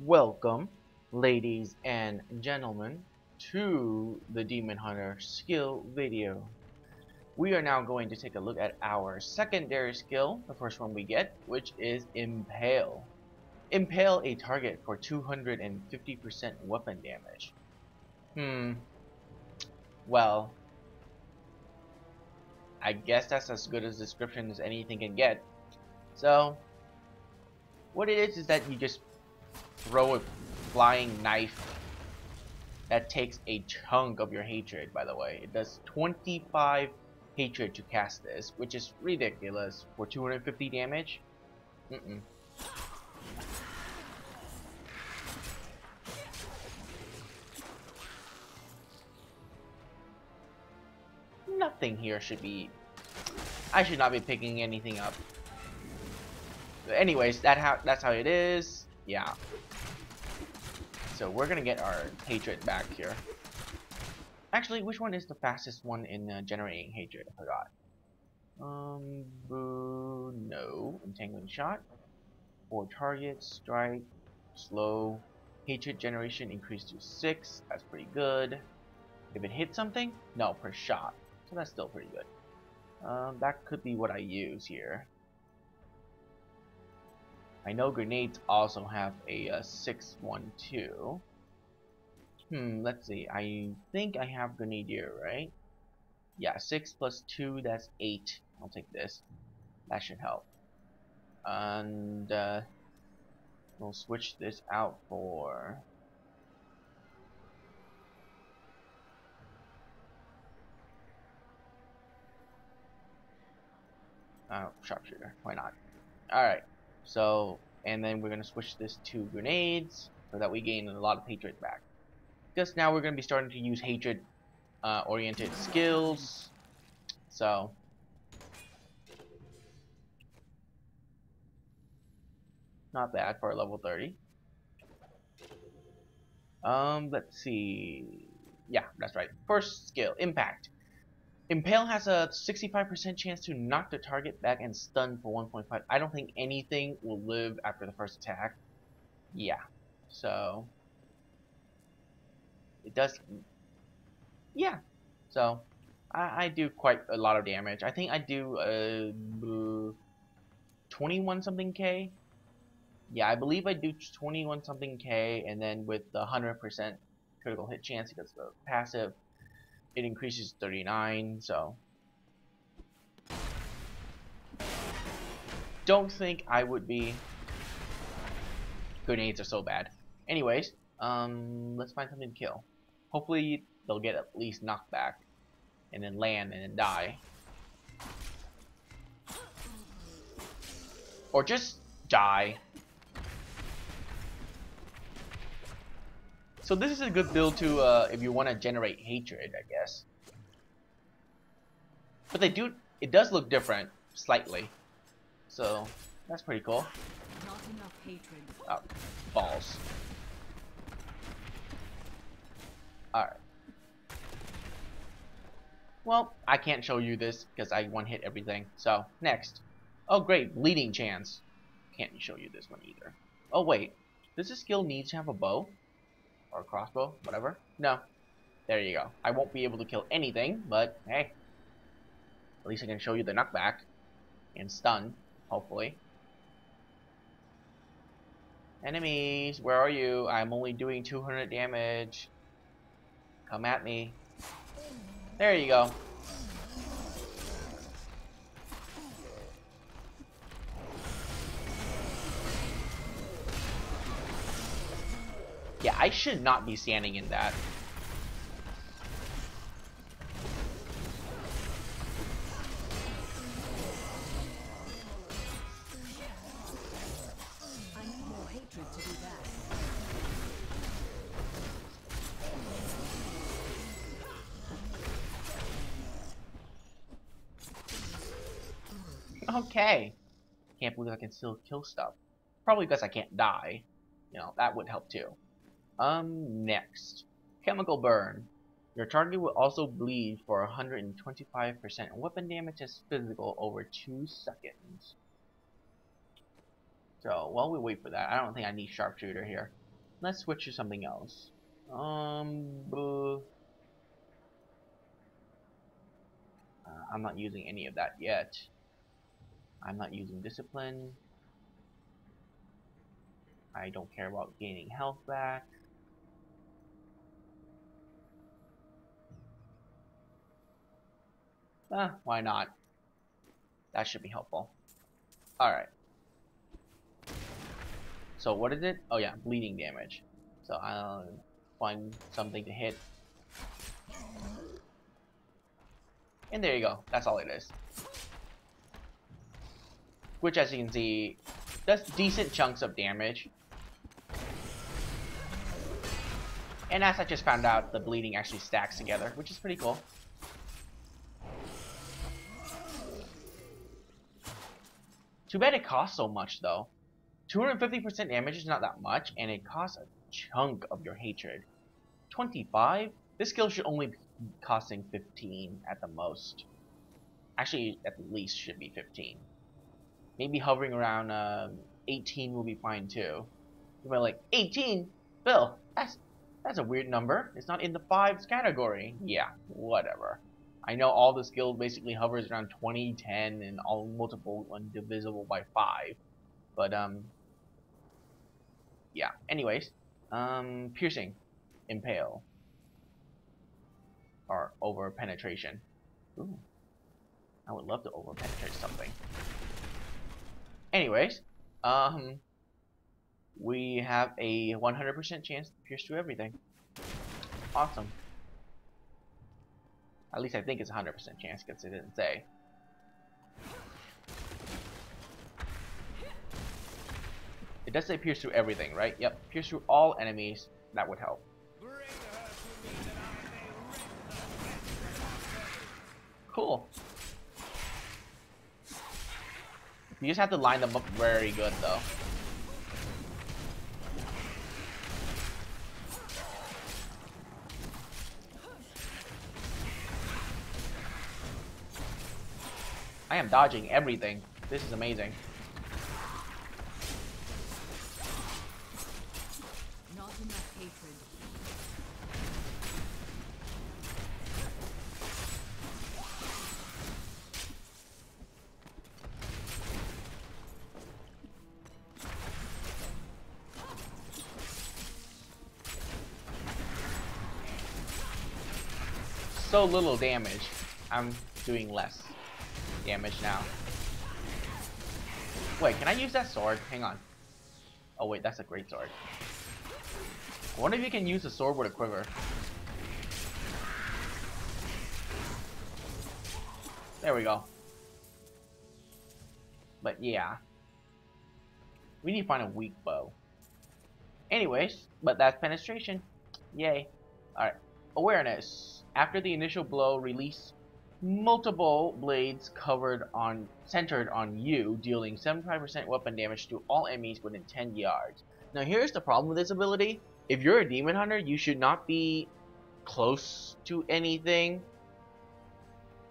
Welcome, ladies and gentlemen, to the Demon Hunter skill video. We are now going to take a look at our secondary skill, the first one we get, which is Impale. Impale a target for 250% weapon damage. Well, I guess that's as good a description as anything can get. So, what it is that you just throw a flying knife that takes a chunk of your hatred. By the way, it does 25 hatred to cast this, which is ridiculous for 250 damage. Nothing here should be. I should not be picking anything up. But anyways, that's how it is. Yeah. So we're gonna get our hatred back here. Actually, which one is the fastest one in generating hatred? I forgot. No. Entangling shot. 4 targets, strike, slow. Hatred generation increased to 6. That's pretty good. If it hits something? No, per shot. So that's still pretty good. That could be what I use here. I know grenades also have a 6-1-2. Let's see. I think I have Grenadier, right? Yeah, 6 plus 2, that's 8. I'll take this. That should help. And we'll switch this out for sharpshooter. Why not? Alright. So, and then we're gonna switch this to grenades so that we gain a lot of hatred back. Because now we're gonna be starting to use hatred oriented skills. So not bad for a level 30. Let's see. Yeah, that's right. First skill, Impact. Impale has a 65% chance to knock the target back and stun for 1.5. I don't think anything will live after the first attack. Yeah. So it does. Yeah. So I do quite a lot of damage. I think I do 21 something K. Yeah, I believe I do 21 something K, and then with the 100% critical hit chance because the passive, it increases 39. So don't think I would be. Grenades are so bad. Anyways, let's find something to kill. Hopefully they'll get at least knocked back, and then land and then die, or just die. So this is a good build to if you want to generate hatred, I guess. But it does look different slightly, so that's pretty cool. Not enough hatred. Oh, balls. Alright. Well, I can't show you this because I one-hit everything. So, next. Oh great, bleeding chance. Can't show you this one either. Oh wait, does this skill need to have a bow? Or a crossbow? Whatever? No. There you go. I won't be able to kill anything, but hey. At least I can show you the knockback. And stun, hopefully. Enemies, where are you? I'm only doing 200 damage. Come at me. There you go. Yeah, I should not be standing in that. I need more hatred to do that. Okay. Can't believe I can still kill stuff. Probably because I can't die. You know, that would help too. Next. Chemical burn. Your target will also bleed for 125% weapon damage as physical over 2 seconds. So, while we wait for that, I don't think I need sharpshooter here. Let's switch to something else. I'm not using any of that yet. I'm not using discipline. I don't care about gaining health back. Why not? That should be helpful. Alright. So what is it? Oh yeah, bleeding damage. So I'll find something to hit. And there you go. That's all it is. Which, as you can see, does decent chunks of damage. And as I just found out, the bleeding actually stacks together, which is pretty cool. Too bad it costs so much, though. 250% damage is not that much, and it costs a chunk of your hatred. 25? This skill should only be costing 15 at the most. Actually, at least should be 15. Maybe hovering around 18 will be fine too. You're like, 18? Bill, that's a weird number. It's not in the 5s category. Yeah, whatever. I know all the skill basically hovers around 20, 10, and all multiple and divisible by 5. But, yeah. Anyways, piercing, impale, or over penetration. Ooh, I would love to over penetrate something. Anyways, we have a 100% chance to pierce through everything. Awesome. At least I think it's a 100% chance because it didn't say. It does say pierce through everything, right? Yep, pierce through all enemies. That would help. Cool. You just have to line them up very good, though. I am dodging everything. This is amazing. Not enough hatred. So little damage. I'm doing less damage now. Wait, can I use that sword? Hang on. Oh wait, that's a great sword. I wonder if you can use a sword with a quiver. There we go. But yeah. We need to find a weak bow. Anyways, but that's penetration. Yay. Alright. Awareness. After the initial blow, release multiple blades centered on you, dealing 75% weapon damage to all enemies within 10 yards. Now here's the problem with this ability. If you're a demon hunter, you should not be close to anything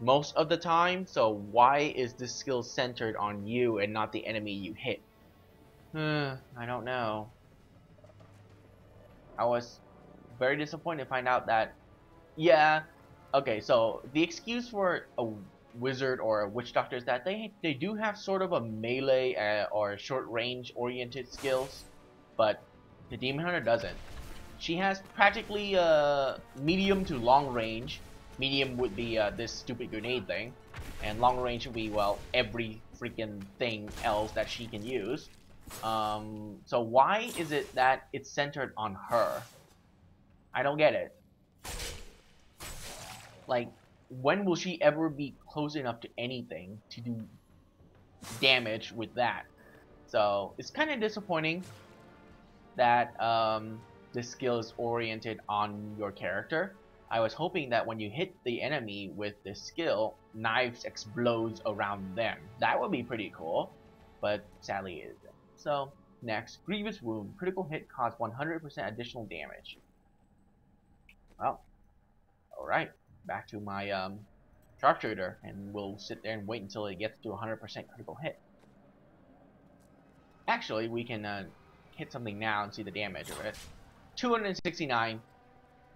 most of the time. So why is this skill centered on you and not the enemy you hit? I don't know. I was very disappointed to find out that, yeah, okay, so the excuse for a wizard or a witch doctor is that they do have sort of a melee or short range oriented skills, but the demon hunter doesn't. She has practically medium to long range. Medium would be this stupid grenade thing, and long range would be, well, every freaking thing else that she can use. So why is it that it's centered on her? I don't get it. Like, when will she ever be close enough to anything to do damage with that? So it's kind of disappointing that this skill is oriented on your character. I was hoping that when you hit the enemy with this skill, knives explodes around them. That would be pretty cool, but sadly it isn't. So next, grievous wound. Critical hit cause 100% additional damage. Well, alright. Back to my sharpshooter, and we'll sit there and wait until it gets to 100% critical hit. Actually, we can hit something now and see the damage of it. 269.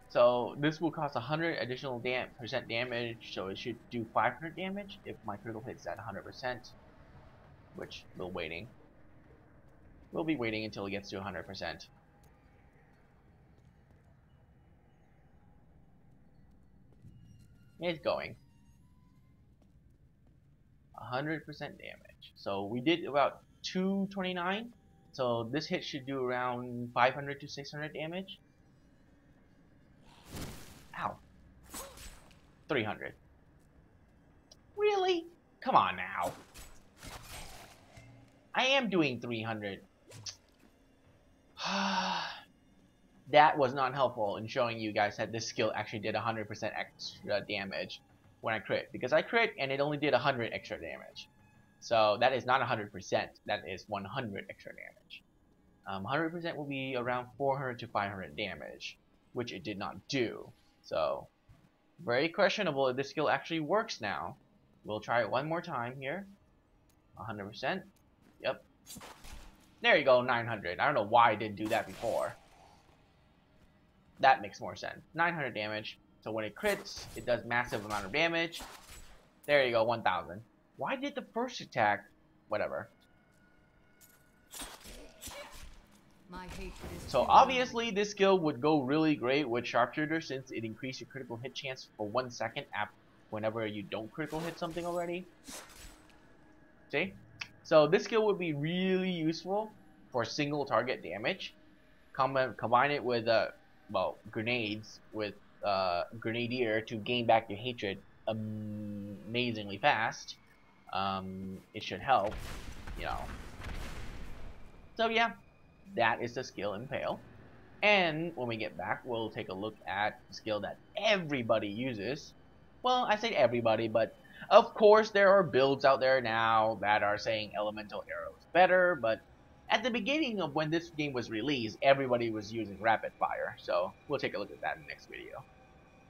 So this will cost 100 additional percent damage, so it should do 500 damage if my critical hits at 100%, which we're waiting. We'll be waiting until it gets to 100%. It's going. 100% damage. So we did about 229. So this hit should do around 500 to 600 damage. Ow. 300. Really? Come on now. I am doing 300. That was not helpful in showing you guys that this skill actually did 100% extra damage when I crit. Because I crit and it only did 100 extra damage. So that is not 100%. That is 100 extra damage. 100% will be around 400 to 500 damage, which it did not do. So very questionable if this skill actually works now. We'll try it one more time here. 100%. Yep. There you go, 900. I don't know why I didn't do that before. That makes more sense. 900 damage. So when it crits, it does massive amount of damage. There you go, 1000. Why did the first attack... Whatever. My hatred is So obviously this skill would go really great with Sharpshooter since it increased your critical hit chance for 1 second whenever you don't critical hit something already. See? So this skill would be really useful for single target damage. Combine it with well, grenades with Grenadier to gain back your hatred amazingly fast. It should help, you know. So yeah, that is the skill Impale. And when we get back, we'll take a look at the skill that everybody uses. Well, I say everybody, but of course there are builds out there now that are saying Elemental Arrow is better, but at the beginning of when this game was released, everybody was using Rapid Fire. So we'll take a look at that in the next video.